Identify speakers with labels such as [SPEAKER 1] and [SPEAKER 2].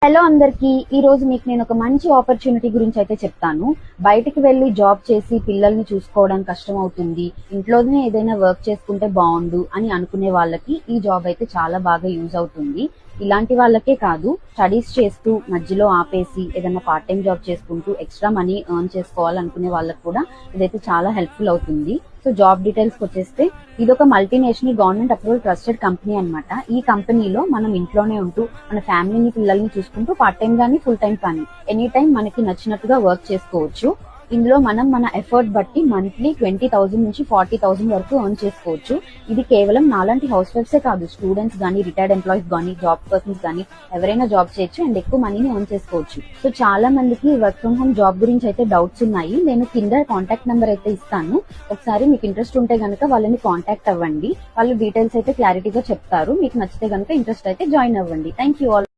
[SPEAKER 1] Hello అందరికి ఈ రోజు మీకు నేను ఒక మంచి ఆపర్చునిటీ గురించి అయితే చెప్తాను. బయటికి వెళ్ళి జాబ్ చేసి పిల్లల్ని చూసుకోవడం కష్టం అవుతుంది, ఇంట్లోనే ఏదైనా వర్క్ చేసుకుంటే బాగుండు అని అనుకునే వాళ్ళకి ఈ జాబ్ అయితే చాలా బాగా యూజ్ అవుతుంది. ఇలాంటి వాళ్ళకే కాదు, స్టడీస్ చేస్తూ మధ్యలో ఆపేసి ఏదైనా పార్ట్ టైం జాబ్ చేసుకుంటూ ఎక్స్ట్రా మనీ ఎర్న్ చేసుకోవాలనుకునే వాళ్ళకి కూడా ఇదైతే చాలా హెల్ప్ఫుల్ అవుతుంది. సో జాబ్ డీటెయిల్స్ వచ్చేస్తే ఇది ఒక multinational government approval trusted company అన్నమాట. ఈ కంపెనీలో మనం ఇంట్లోనే ఉంటూ మన ఫ్యామిలీని పిల్లల్ని చూసుకుంటూ పార్ట్ టైం కానీ ఫుల్ టైం కానీ ఎనీ టైం మనకి నచ్చినట్టుగా వర్క్ చేసుకోవచ్చు. ఇందులో మనం మన ఎఫర్ట్ బట్టి మంత్లీ 20,000 నుంచి 40,000 వరకు ఎర్న్ చేసుకోవచ్చు. ఇది కేవలం నాలాంటి హౌస్ వైఫ్సే కాదు, స్టూడెంట్స్ కానీ, రిటైర్డ్ ఎంప్లాయీస్ కానీ, జాబ్ పర్సన్స్ కానీ ఎవరైనా జాబ్ చేయొచ్చు అండ్ ఎక్కువ మనీని ఎర్న్ చేసుకోవచ్చు. సో చాలా మందికి వర్క్ ఫ్రమ్ హోమ్ జాబ్ గురించి అయితే డౌట్స్ ఉన్నాయి. నేను కింద కాంటాక్ట్ నెంబర్ అయితే ఇస్తాను, ఒకసారి మీకు ఇంట్రెస్ట్ ఉంటే గనుక వాళ్ళని కాంటాక్ట్ అవ్వండి. వాళ్ళు డీటెయిల్స్ అయితే క్లారిటీగా చెప్తారు. మీకు నచ్చితే గనుక ఇంట్రెస్ట్ అయితే జాయిన్ అవ్వండి. Thank you all.